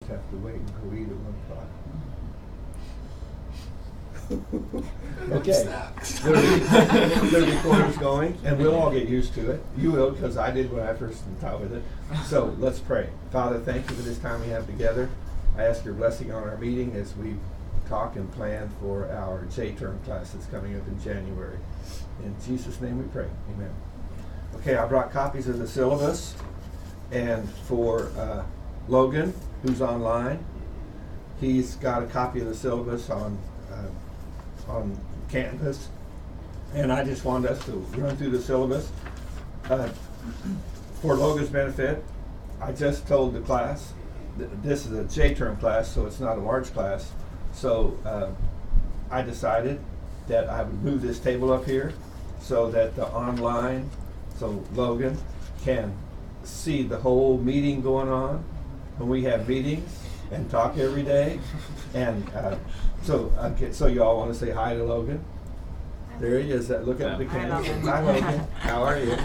have to wait and go eat at 1 o'clock. Okay, the recording's going, and we'll all get used to it. You will, because I did when I first taught with it. So let's pray. Father, thank you for this time we have together. I ask your blessing on our meeting as we talk and plan for our J-term class that's coming up in January. In Jesus' name we pray. Amen. Okay, I brought copies of the syllabus, and for Logan, who's online, he's got a copy of the syllabus on Canvas, and I just wanted us to run through the syllabus. For Logan's benefit, I just told the class, this is a J-term class, so it's not a large class, so I decided that I would move this table up here so that the online, so Logan can see the whole meeting going on when we have meetings and talk every day. And so you all want to say hi to Logan? There he is. Look at the camera. Hi, Logan. How are you?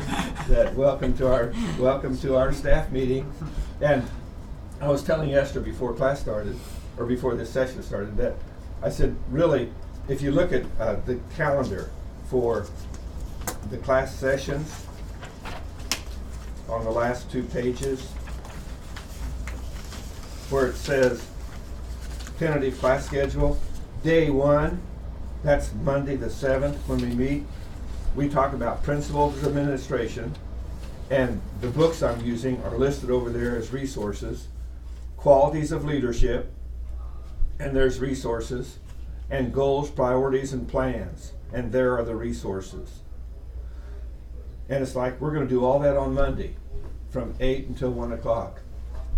Welcome to our staff meeting. And I was telling Esther before class started, or before this session started, that I said, really, if you look at the calendar for the class sessions on the last 2 pages, where it says tentative class schedule, day 1, that's Monday the 7th when we meet. We talk about principles of administration, and the books I'm using are listed over there as resources. Qualities of leadership, and there's resources, and goals, priorities, and plans, and there are the resources. And it's like we're going to do all that on Monday from 8 until 1 o'clock.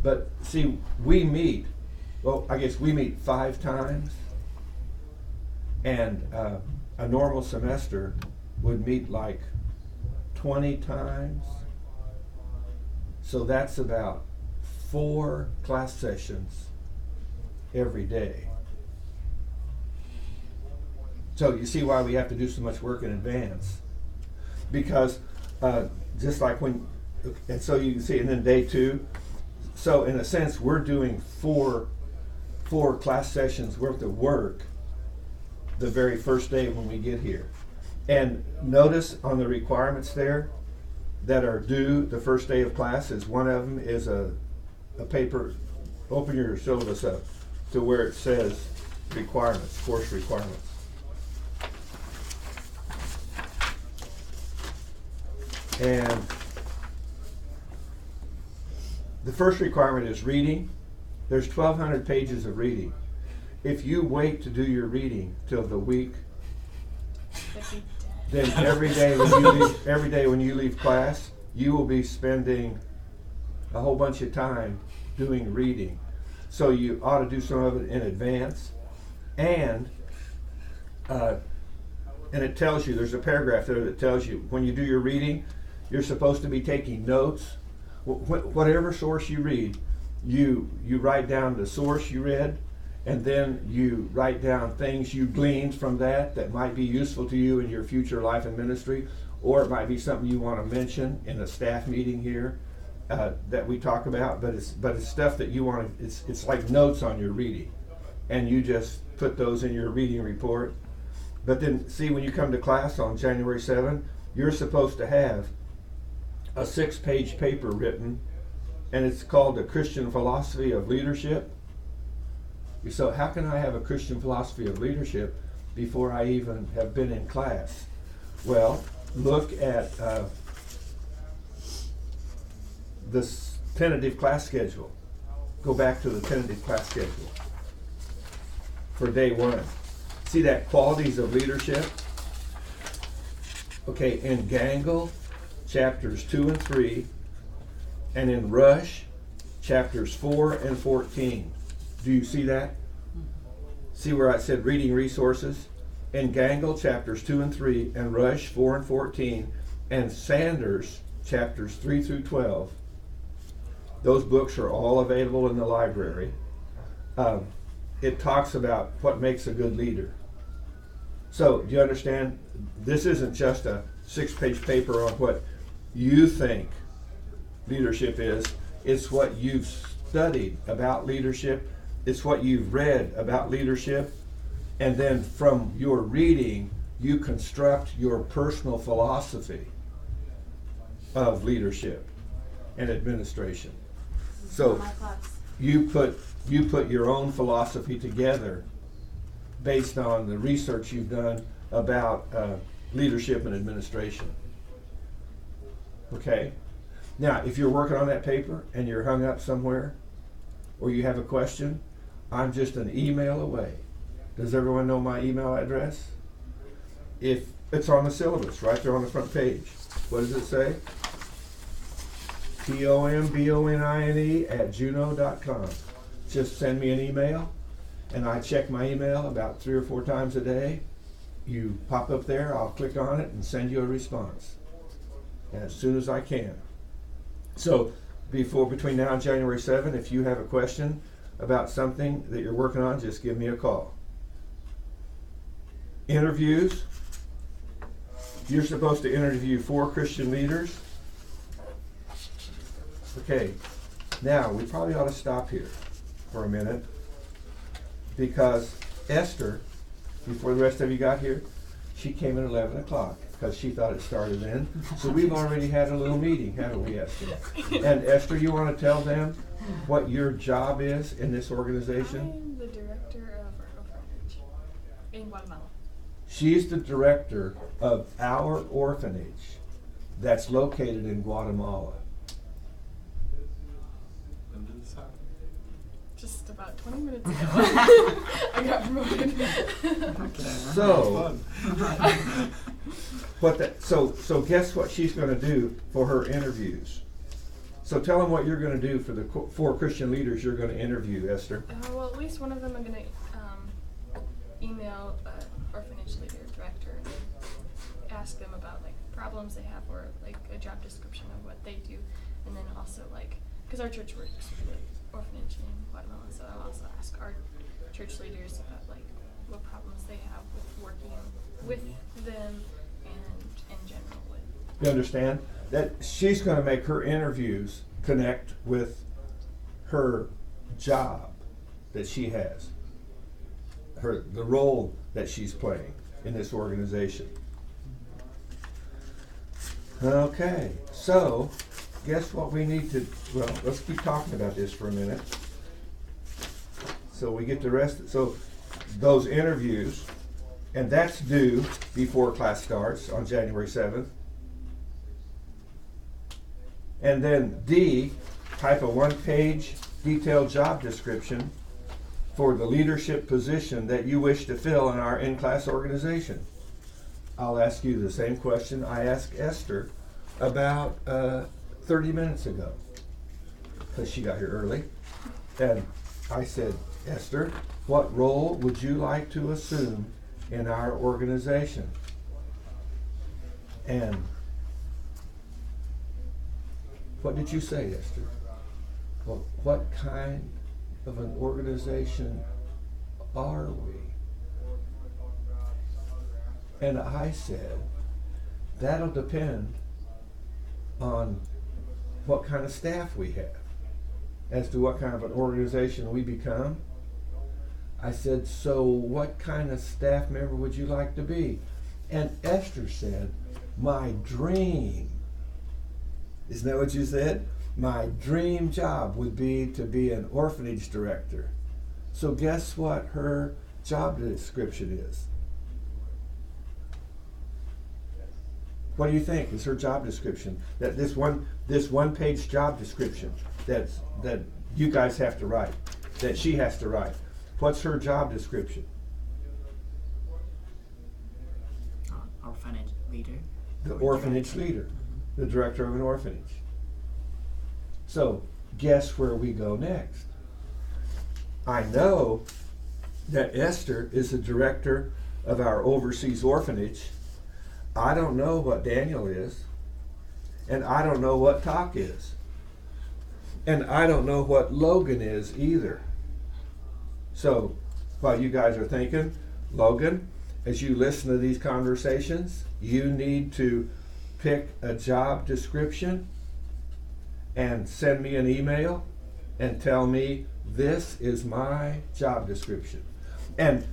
But see, we meet 5 times, and a normal semester would meet like 20 times. So that's about 4 class sessions every day. So you see why we have to do so much work in advance. Because just like and so you can see, and then day 2. So in a sense, we're doing four class sessions worth of work the very first day when we get here. And notice on the requirements there that are due the first day of class is one of them is a paper. Open your syllabus up to where it says requirements, course requirements. And the first requirement is reading. There's 1,200 pages of reading. If you wait to do your reading till the week, then every day when you leave class, you will be spending a whole bunch of time doing reading. So you ought to do some of it in advance. And it tells you, there's a paragraph there that tells you when you do your reading, you're supposed to be taking notes. Whatever source you read, you write down the source you read, and then you write down things you gleaned from that might be useful to you in your future life and ministry, or it might be something you want to mention in a staff meeting here that we talk about. But it's stuff that you want to. It's like notes on your reading, and you just put those in your reading report. But then see, when you come to class on January 7th, you're supposed to have a 6-page paper written, and it's called the Christian Philosophy of Leadership. So how can I have a Christian philosophy of leadership before I even have been in class? Well, look at this tentative class schedule. Go back to the tentative class schedule for day 1. See that qualities of leadership? Okay, in Gangle, chapters 2 and 3, and in Rush, chapters 4 and 14. Do you see that? See where I said reading resources? In Gangle, chapters 2 and 3, and Rush, 4 and 14, and Sanders, chapters 3 through 12. Those books are all available in the library. It talks about what makes a good leader. So, do you understand? This isn't just a 6-page paper on what you think leadership is. It's what you've studied about leadership. It's what you've read about leadership. And then from your reading, you construct your personal philosophy of leadership and administration. So you put your own philosophy together based on the research you've done about leadership and administration. Okay? Now, if you're working on that paper and you're hung up somewhere, or you have a question, I'm just an email away. Does everyone know my email address? If it's on the syllabus, right there on the front page. What does it say? tombonine@juno.com. Just send me an email, and I check my email about 3 or 4 times a day. You pop up there, I'll click on it and send you a response as soon as I can. So between now and January 7, if you have a question about something that you're working on, just give me a call. Interviews. You're supposed to interview 4 Christian leaders. Okay, now we probably ought to stop here for a minute, because Esther, before the rest of you got here, she came at 11 o'clock because she thought it started then. So we've already had a little meeting, haven't we, Esther? And Esther, you want to tell them what your job is in this organization? I'm the director of our orphanage in Guatemala. She's the director of our orphanage that's located in Guatemala. Just about 20 minutes ago, I got promoted. So guess what she's going to do for her interviews? So tell them what you're going to do for the 4 Christian leaders you're going to interview, Esther. Well, at least one of them I'm going to email orphanage leader director and ask them about like problems they have, or like a job description of what they do, and then also like, because our church works with the orphanage in Guatemala, so I'll also ask our church leaders about like what problems they have with working with them and in general with. You understand? That she's going to make her interviews connect with her job that she has, the role that she's playing in this organization. Okay, so guess what we need to, well, let's keep talking about this for a minute. So we get the rest, so those interviews, and that's due before class starts on January 7th. And then D, type a 1-page detailed job description for the leadership position that you wish to fill in our in-class organization. I'll ask you the same question I asked Esther about 30 minutes ago, because she got here early. And I said, Esther, what role would you like to assume in our organization? And what did you say, Esther? Well, what kind of an organization are we? And I said, that'll depend on what kind of staff we have, as to what kind of an organization we become. I said, so what kind of staff member would you like to be? And Esther said, my dream. Isn't that what you said? My dream job would be to be an orphanage director. So guess what her job description is? What do you think is her job description? That this one page job description that you guys have to write, that she has to write. What's her job description? Orphanage leader. The orphanage leader, the director of an orphanage. So guess where we go next? I know that Esther is the director of our overseas orphanage. I don't know what Daniel is, and I don't know what Talk is, and I don't know what Logan is either. So while you guys are thinking, Logan, as you listen to these conversations, you need to pick a job description and send me an email and tell me, this is my job description. And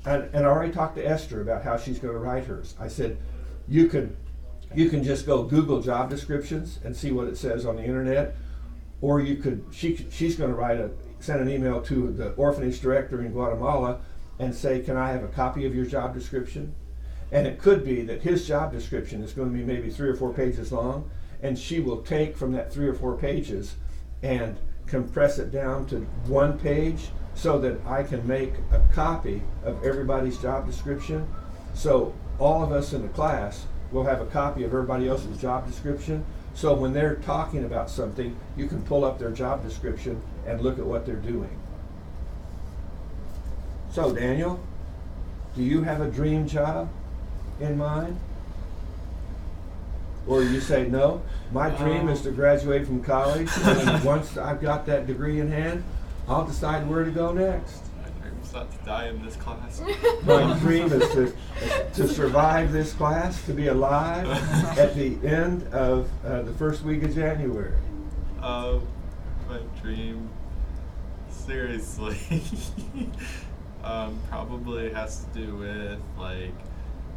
I already talked to Esther about how she's going to write hers. I said, you can just go Google job descriptions and see what it says on the internet, or you could, she's going to send an email to the orphanage director in Guatemala and say, can I have a copy of your job description? And it could be that his job description is going to be maybe 3 or 4 pages long, and she will take from that 3 or 4 pages and compress it down to 1 page so that I can make a copy of everybody's job description. So all of us in the class will have a copy of everybody else's job description. So when they're talking about something, you can pull up their job description and look at what they're doing. So Daniel, do you have a dream job in mind? Or you say, no, my dream is to graduate from college, and once I've got that degree in hand, I'll decide where to go next. My dream is not to die in this class. My dream is to survive this class, to be alive at the end of the first week of January. My dream, seriously, probably has to do with like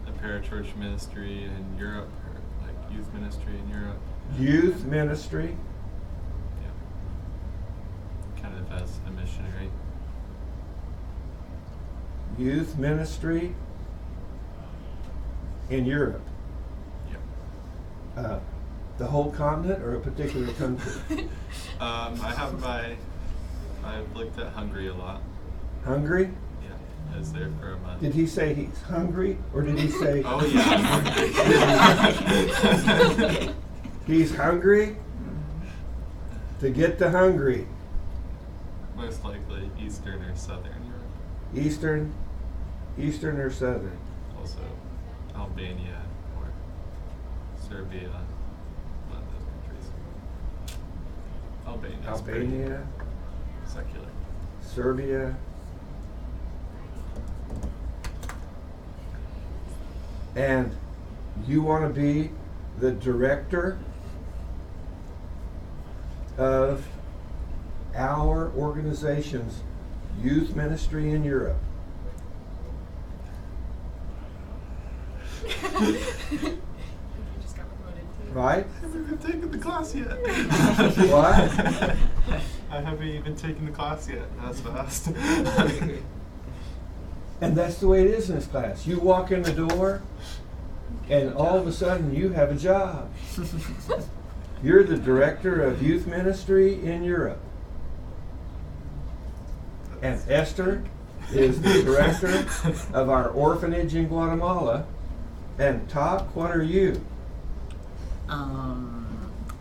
a parachurch ministry in Europe, or like youth ministry in Europe. Youth ministry? Yeah. Kind of as a missionary. Youth ministry in Europe? Yeah. The whole continent or a particular country? I've looked at Hungary a lot. Hungary? Yeah, I was there for a month. Did he say he's hungry, or did he say... Oh yeah, hungry. He's hungry to get to Hungary? Most likely Eastern or Southern Europe. Eastern or Southern? Also Albania or Serbia. One of those countries. Albania, Secular. Serbia. And you want to be the director of our organization's youth ministry in Europe. You just got promoted too. Right? I haven't even taken the class yet. What? I haven't even taken the class yet. That's fast. And that's the way it is in this class. You walk in the door, and all of a sudden you have a job. You're the director of youth ministry in Europe. And Esther is the director of our orphanage in Guatemala. And Top, what are you?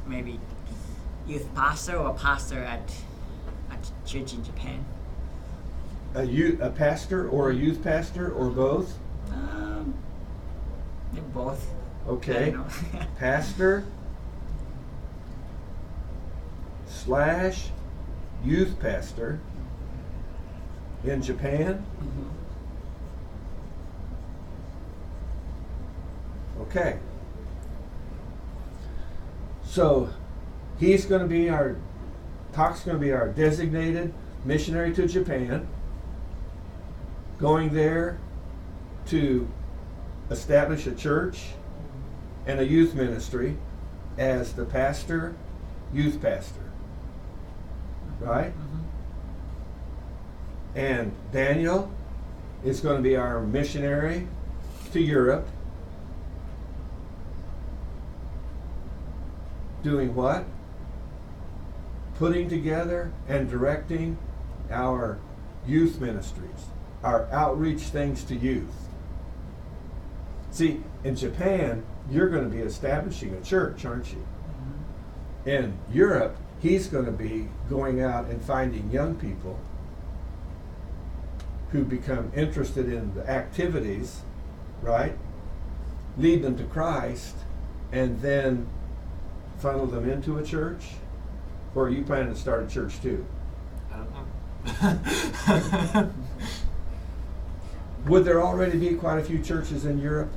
Maybe youth pastor or pastor at church in Japan. A pastor or a youth pastor or both? They're both. Okay. I don't know. Pastor / youth pastor in Japan? Mhm. Okay. So Toc's going to be our designated missionary to Japan, going there to establish a church and a youth ministry as the youth pastor. Right? Mhm. And Daniel is going to be our missionary to Europe. Doing what? Putting together and directing our youth ministries, our outreach things to youth. See, in Japan, you're going to be establishing a church, aren't you? Mhm. In Europe, he's going to be going out and finding young people who become interested in the activities, right? Lead them to Christ, and then funnel them into a church? Or are you planning to start a church too? I don't know. Would there already be quite a few churches in Europe?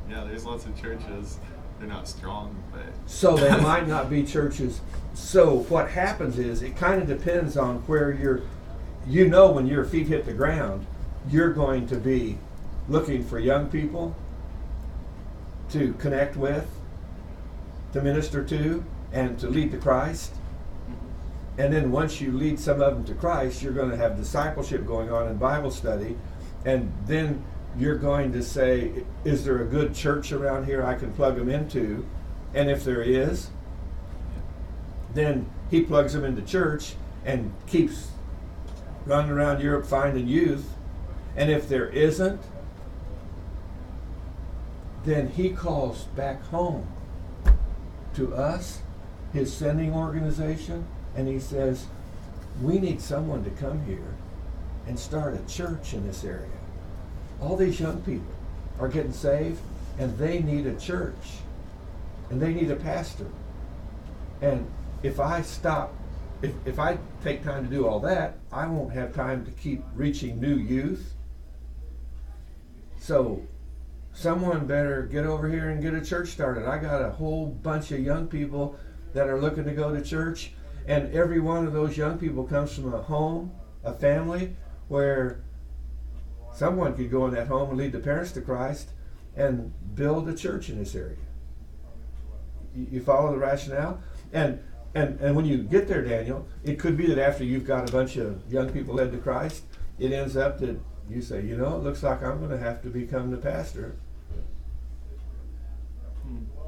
Yeah, there's lots of churches. they're not strong, but So they might not be churches. So what happens is it kind of depends on where when your feet hit the ground, you're going to be looking for young people to connect with, to minister to, and to lead to Christ. And then once you lead some of them to Christ, you're going to have discipleship going on in Bible study. And then you're going to say, is there a good church around here I can plug them into? And if there is, then he plugs them into church and keeps running around Europe finding youth. And if there isn't, then he calls back home to us, his sending organization, and he says, we need someone to come here and start a church in this area. All these young people are getting saved, and they need a church, and they need a pastor. And if I take time to do all that, I won't have time to keep reaching new youth. So someone better get over here and get a church started. I got a whole bunch of young people that are looking to go to church, and every one of those young people comes from a home, a family, where someone could go in that home and lead the parents to Christ and build a church in this area. You follow the rationale? And when you get there, Daniel, it could be that after you've got a bunch of young people led to Christ, it ends up that you say, it looks like I'm going to have to become the pastor.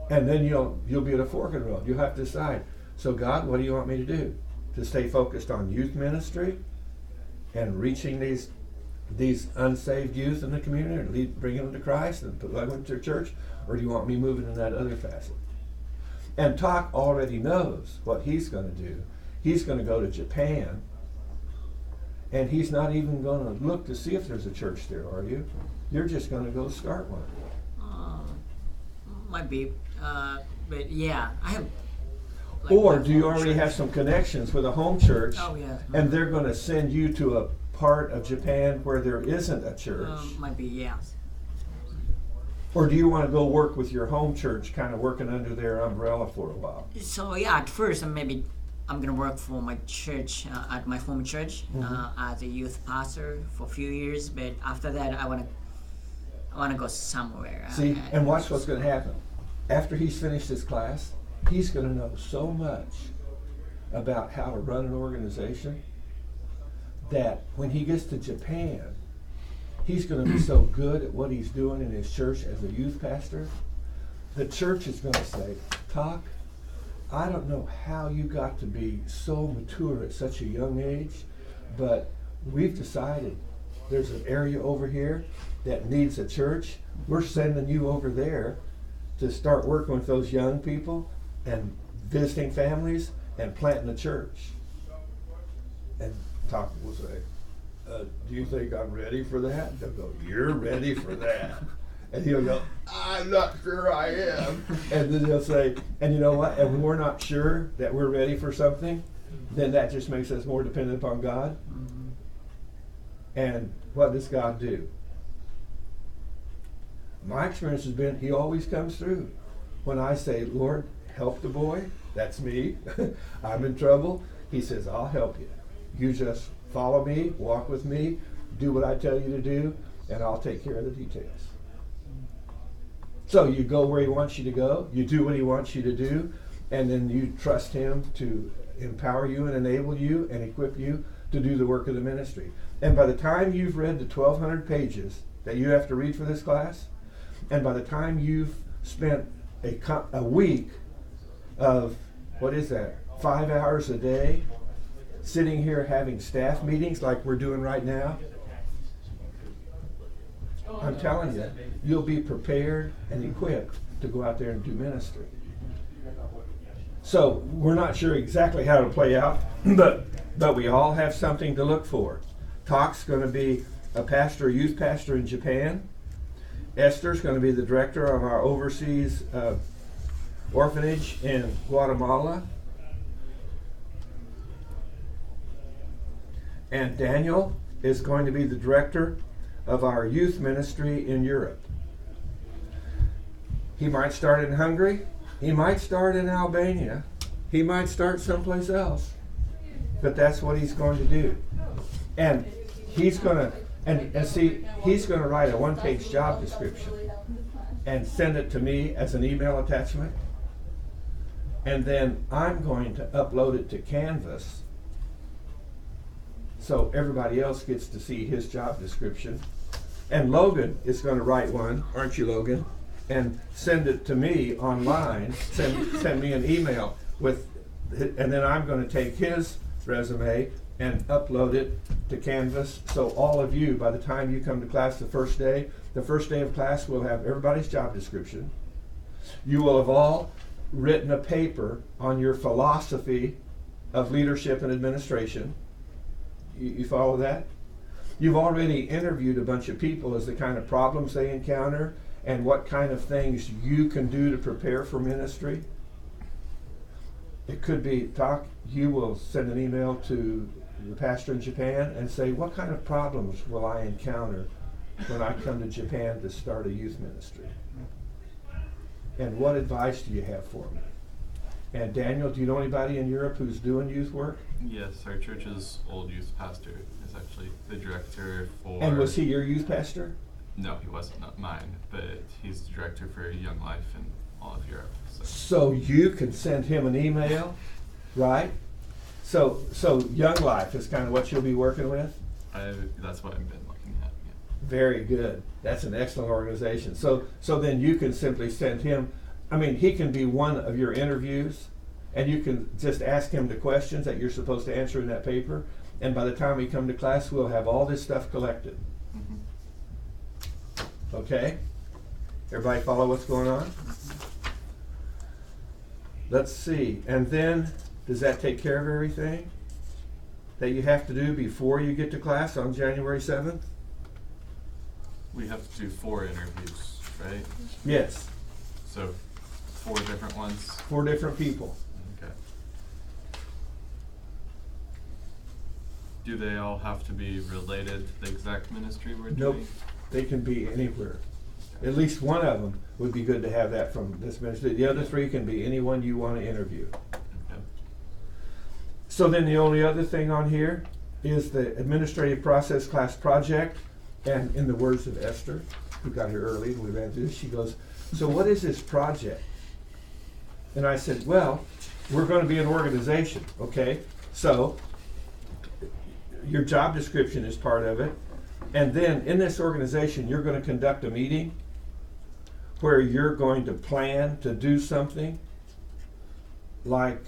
And then you'll be at a fork in the road. You'll have to decide, so God, what do you want me to do? To stay focused on youth ministry and reaching these unsaved youth in the community and bringing them to Christ and plug them to church? Or do you want me moving in that other facet? And Talk already knows what he's going to do. He's going to go to Japan, and he's not even going to look to see if there's a church there, are you? You're just going to go start one. Might be, but yeah, I have. Or do you already have some connections with a home church? Oh yeah. And they're going to send you to a part of Japan where there isn't a church? Might be, yeah. Or do you want to go work with your home church, kind of working under their umbrella for a while? So yeah, at first maybe I'm gonna work for my church at my home church as a youth pastor for a few years. But after that, I wanna go somewhere. See, and watch what's going to happen. After he's finished his class, he's going to know so much about how to run an organization that when he gets to Japan, he's going to be so good at what he's doing in his church as a youth pastor, the church is going to say, Talk, I don't know how you got to be so mature at such a young age, but we've decided there's an area over here that needs a church. We're sending you over there to start working with those young people and visiting families and planting a church. And Talk will say, do you think I'm ready for that? They'll go, you're ready for that. And he'll go, I'm not sure I am. And then he'll say, and you know what? And when we're not sure that we're ready for something, then that just makes us more dependent upon God. Mm-hmm. And what does God do? My experience has been he always comes through. When I say, Lord, help the boy, that's me. I'm in trouble. He says, I'll help you. You just follow me, walk with me, do what I tell you to do, and I'll take care of the details. So you go where he wants you to go, you do what he wants you to do, and then you trust him to empower you and enable you and equip you to do the work of the ministry. And by the time you've read the 1,200 pages that you have to read for this class, and by the time you've spent a week of, 5 hours a day, sitting here having staff meetings like we're doing right now, I'm telling you, you'll be prepared and equipped to go out there and do ministry. So we're not sure exactly how to play out, but we all have something to look for. Talk's going to be a youth pastor in Japan. Esther's going to be the director of our overseas orphanage in Guatemala. And Daniel is going to be the director of our youth ministry in Europe. He might start in Hungary. He might start in Albania. He might start someplace else. But that's what he's going to do. And he's going to, and see, he's going to write a one-page job description and send it to me as an email attachment. And then I'm going to upload it to Canvas so everybody else gets to see his job description. And Logan is going to write one, aren't you, Logan? And send it to me online, send me an email with, and then I'm going to take his resume and upload it to Canvas. So all of you, by the time you come to class the first day of class, we'll have everybody's job description. You will have all written a paper on your philosophy of leadership and administration. You follow that? You've already interviewed a bunch of people as the kind of problems they encounter and what kind of things you can do to prepare for ministry. It could be, you will send an email to the pastor in Japan and say, what kind of problems will I encounter when I come to Japan to start a youth ministry? And what advice do you have for me? And Daniel, do you know anybody in Europe who's doing youth work? Yes, our church's old youth pastor is actually the director for... And was he your youth pastor? No, he wasn't, not mine, but he's the director for Young Life in all of Europe. So you can send him an email, right? So Young Life is kind of what you'll be working with? That's what I've been looking at, yeah. Very good. That's an excellent organization. So then you can simply send him, he can be one of your interviews, and you can just ask him the questions that you're supposed to answer in that paper, and by the time we come to class, we'll have all this stuff collected. Mm-hmm. Okay? Everybody follow what's going on? Let's see. And then, does that take care of everything that you have to do before you get to class on January 7th? We have to do 4 interviews, right? Yes. So 4 different ones? 4 different people. Okay. Do they all have to be related to the exact ministry we're Nope. doing? They can be anywhere. At least one of them would be good to have that from this ministry. The other 3 can be anyone you want to interview. Okay. So then the only other thing on here is the administrative process class project. And in the words of Esther, who got here early and we ran through this, she goes, so what is this project? And I said, well, we're going to be an organization, okay? So your job description is part of it. And then in this organization, you're going to conduct a meeting where you're going to plan to do something like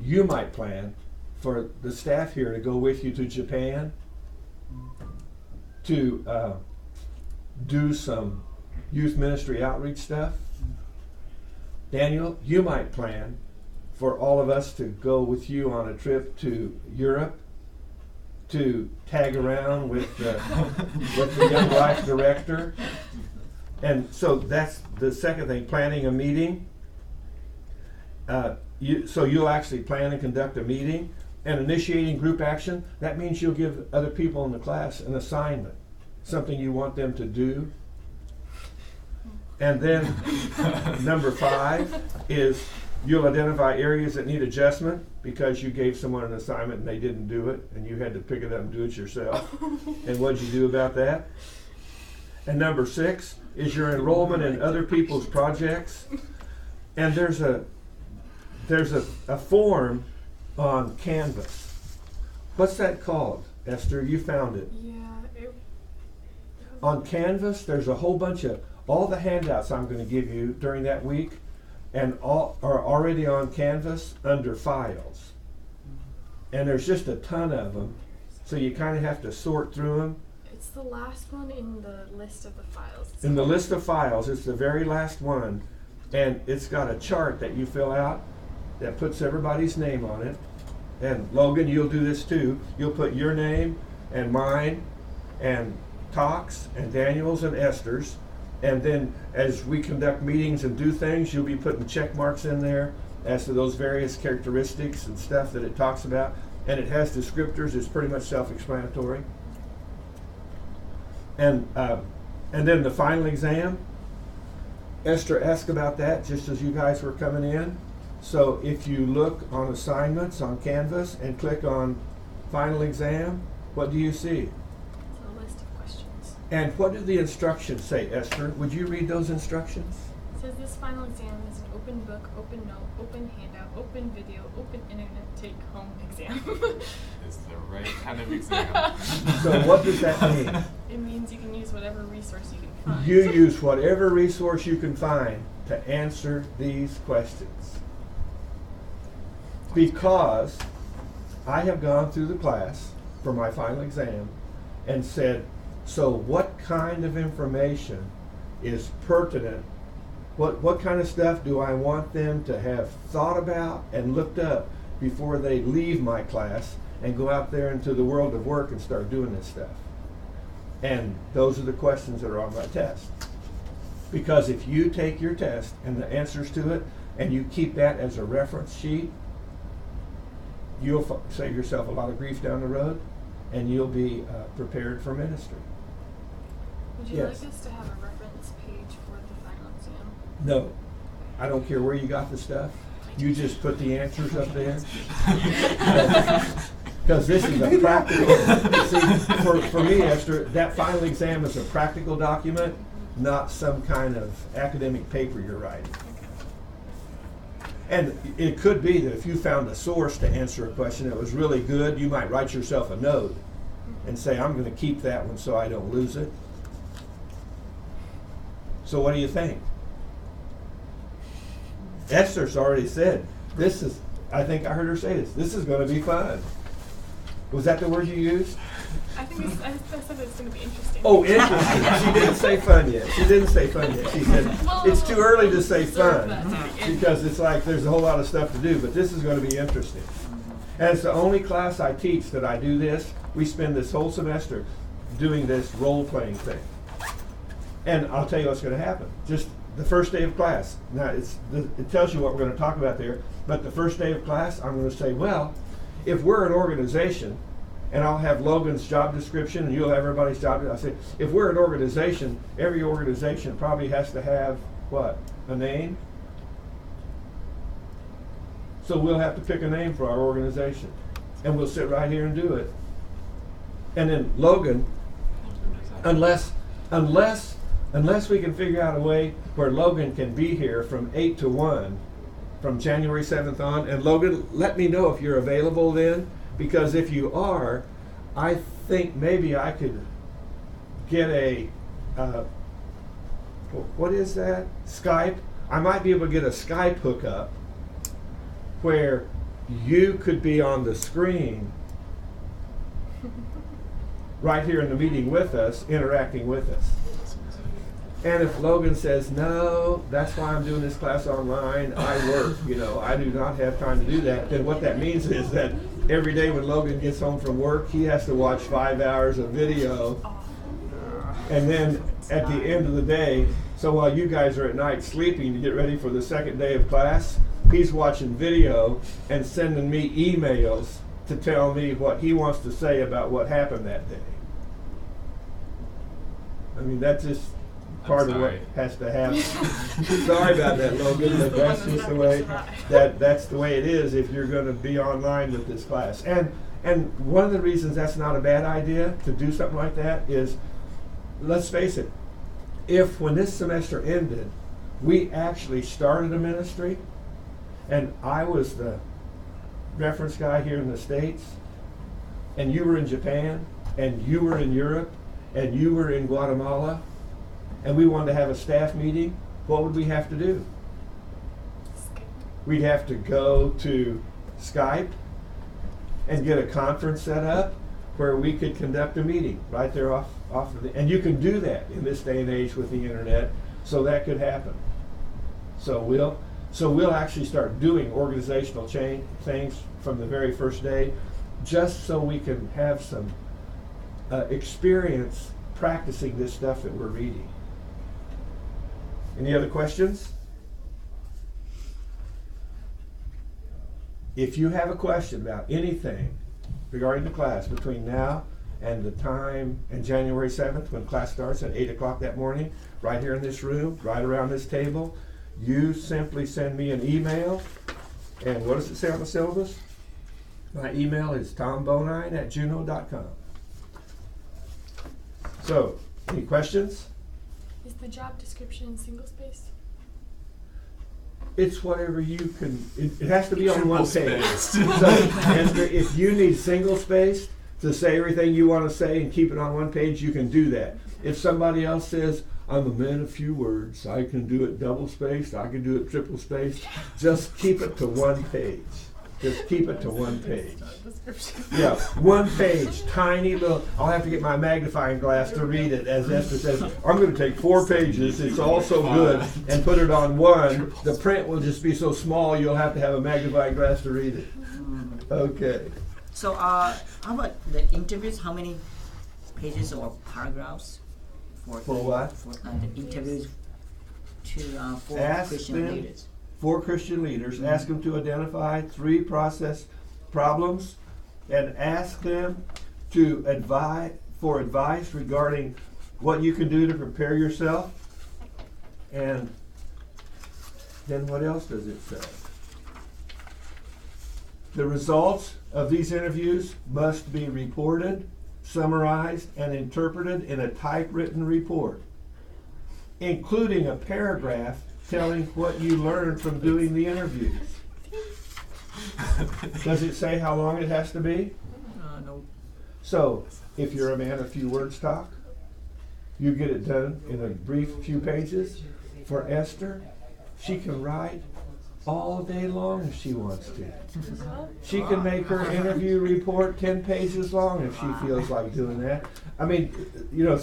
you might plan for the staff here to go with you to Japan to do some youth ministry outreach stuff. Daniel, you might plan for all of us to go with you on a trip to Europe to tag around with the Young Life director. And so that's the second thing, planning a meeting. So you'll actually plan and conduct a meeting. And initiating group action, that means you'll give other people in the class an assignment, something you want them to do. And then number 5 is you'll identify areas that need adjustment because you gave someone an assignment and they didn't do it and you had to pick it up and do it yourself. And what'd you do about that? And number 6 is your enrollment in other people's projects. And there's a form on Canvas. What's that called, Esther? You found it. Yeah. On Canvas, there's a whole bunch of, all the handouts I'm going to give you during that week and all are already on Canvas under files. And there's just a ton of them. So you kind of have to sort through them. It's the last one in the list of the files. In the list of files, it's the very last one. And it's got a chart that you fill out that puts everybody's name on it. And Logan, you'll do this too. You'll put your name and mine and Talks and Daniel's and Esther's. And then as we conduct meetings and do things, you'll be putting check marks in there as to those various characteristics and stuff that it talks about. And it has descriptors. It's pretty much self-explanatory. And then the final exam, Esther asked about that just as you guys were coming in. So if you look on assignments on Canvas and click on final exam, what do you see? It's a list of questions. And what do the instructions say, Esther? Would you read those instructions? It says this final exam is an open book, open note, open handout, open video, open internet take-home exam. It's the right kind of exam. So what does that mean? It means you can use whatever resource you can find. You use whatever resource you can find to answer these questions. Because I have gone through the class for my final exam and said, so what kind of information is pertinent? What kind of stuff do I want them to have thought about and looked up before they leave my class and go out there into the world of work and start doing this stuff? And those are the questions that are on my test. Because if you take your test and the answers to it and you keep that as a reference sheet, you'll save yourself a lot of grief down the road and you'll be prepared for ministry. Would you Yes. like us to have a reference page for the final exam? No, I don't care where you got the stuff. You just put the answers up there. Because this is a practical, see, for me, Esther, that final exam is a practical document, not some kind of academic paper you're writing. And it could be that if you found a source to answer a question that was really good, you might write yourself a note and say, I'm going to keep that one so I don't lose it. So what do you think? Esther's already said, this is, I think I heard her say this is going to be fun. Was that the word you used? I think I said it's going to be interesting. Oh, interesting. She didn't say fun yet. She didn't say fun yet. She said, it's too early to say fun because it's like there's a whole lot of stuff to do, but this is going to be interesting. And it's the only class I teach that I do this. We spend this whole semester doing this role-playing thing. And I'll tell you what's going to happen. Just the first day of class. Now, it tells you what we're going to talk about there, but the first day of class, I'm going to say, well, if we're an organization, and I'll have Logan's job description, and you'll have everybody's job description. I say, if we're an organization, every organization probably has to have, what, a name? So we'll have to pick a name for our organization. And we'll sit right here and do it. And then Logan, unless we can figure out a way where Logan can be here from 8 to 1, from January 7th on, and Logan, let me know if you're available then, because if you are, I think maybe I could get a, what is that? Skype? I might be able to get a Skype hookup where you could be on the screen right here in the meeting with us, interacting with us. And if Logan says, no, that's why I'm doing this class online, I work, I do not have time to do that, then what that means is that every day when Logan gets home from work, he has to watch 5 hours of video. And then at the end of the day, so while you guys are at night sleeping to get ready for the second day of class, he's watching video and sending me emails to tell me what he wants to say about what happened that day. I mean, that's just part of what has to happen. Sorry about that, Logan, but that's just the way that's the way it is if you're going to be online with this class. And one of the reasons that's not a bad idea to do something like that is, let's face it, if when this semester ended, we actually started a ministry, and I was the reference guy here in the States, and you were in Japan, and you were in Europe, and you were in Guatemala, and we wanted to have a staff meeting, what would we have to do? We'd have to go to Skype and get a conference set up where we could conduct a meeting right there off of the, and you can do that in this day and age with the internet, so that could happen. So we'll actually start doing organizational change things from the very first day, just so we can have some experience practicing this stuff that we're reading. Any other questions? If you have a question about anything regarding the class between now and the time, and January 7th, when class starts at 8 o'clock that morning, right here in this room, right around this table, you simply send me an email. And what does it say on the syllabus? My email is tombonine@juno.com. So, any questions? Is the job description single-spaced? It's whatever you can, it has to be on one page. Triple-spaced. So, and if you need single spaced to say everything you want to say and keep it on one page, you can do that. If somebody else says, I'm a man of few words, I can do it double spaced, I can do it triple spaced, just keep it to one page. Just keep it to one page. Yeah, one page, tiny little. I'll have to get my magnifying glass to read it, as Esther says. I'm going to take 4 pages. It's all so good, and put it on one. The print will just be so small you'll have to have a magnifying glass to read it. Okay. So, how about the interviews? How many pages or paragraphs For what? For the interviews for Ask Christian them. leaders. 4 Christian leaders, ask them to identify 3 process problems, and ask them to advice regarding what you can do to prepare yourself. And then what else does it say? The results of these interviews must be reported, summarized, and interpreted in a typewritten report, including a paragraph telling what you learned from doing the interviews. Does it say how long it has to be? No. So, if you're a man of few words talk, you get it done in a brief few pages. For Esther, she can write all day long if she wants to. She can make her interview report 10 pages long if she feels like doing that. I mean, you know,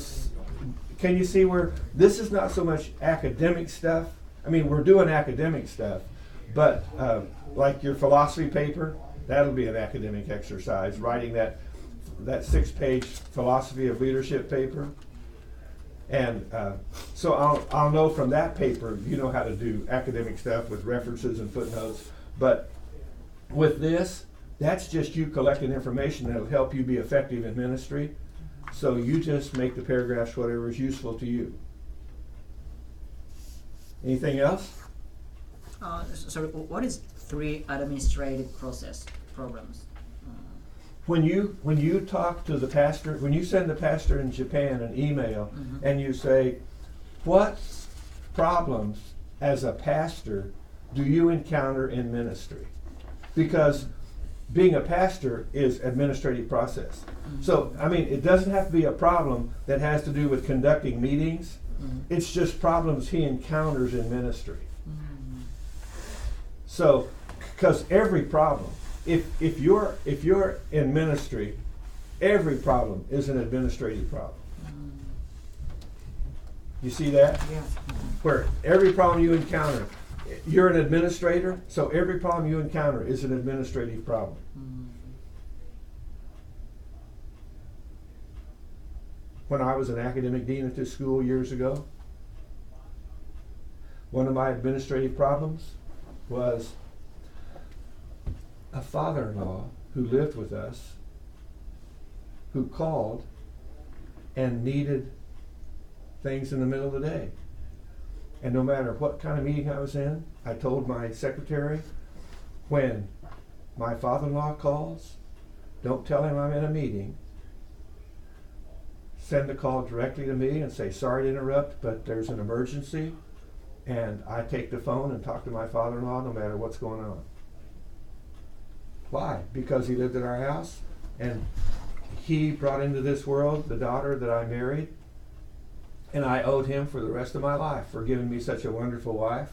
can you see where this is not so much academic stuff? I mean, we're doing academic stuff, but like your philosophy paper, that'll be an academic exercise, writing that 6-page philosophy of leadership paper. And so I'll know from that paper, you know how to do academic stuff with references and footnotes. But with this, that's just you collecting information that'll help you be effective in ministry. So you just make the paragraphs whatever is useful to you. Anything else? So what is 3 administrative process problems? When you talk to the pastor, when you send the pastor in Japan an email, and you say, what problems as a pastor do you encounter in ministry? Because being a pastor is administrative process. So, I mean, it doesn't have to be a problem that has to do with conducting meetings. It's just problems he encounters in ministry. So, because every problem, if you're in ministry, every problem is an administrative problem. You see that? Yeah. Where every problem you encounter, you're an administrator, so every problem you encounter is an administrative problem. When I was an academic dean at this school years ago, one of my administrative problems was a father-in-law who lived with us, who called and needed things in the middle of the day. And no matter what kind of meeting I was in, I told my secretary, when my father-in-law calls, don't tell him I'm in a meeting. Send the call directly to me and say, sorry to interrupt, but there's an emergency. And I take the phone and talk to my father-in-law no matter what's going on. Why? Because he lived at our house, and he brought into this world the daughter that I married, and I owed him for the rest of my life for giving me such a wonderful wife.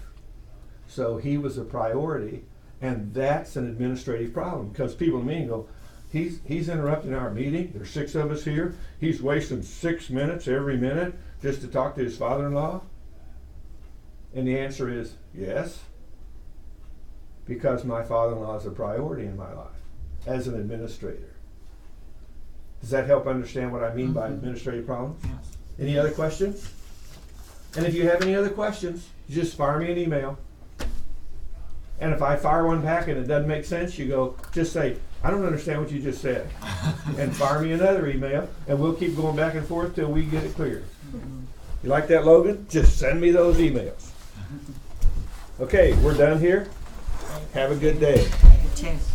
So he was a priority, and that's an administrative problem, because people to me go, he's interrupting our meeting. There's 6 of us here. He's wasting 6 minutes every minute just to talk to his father-in-law. And the answer is yes, because my father-in-law is a priority in my life as an administrator. Does that help understand what I mean by administrative problems? Yes. Any other questions? And if you have any other questions, you just fire me an email. And if I fire one back and it doesn't make sense, you go, just say, I don't understand what you just said. And fire me another email, and we'll keep going back and forth till we get it clear. You like that, Logan? Just send me those emails. Okay, we're done here. Have a good day. Cheers.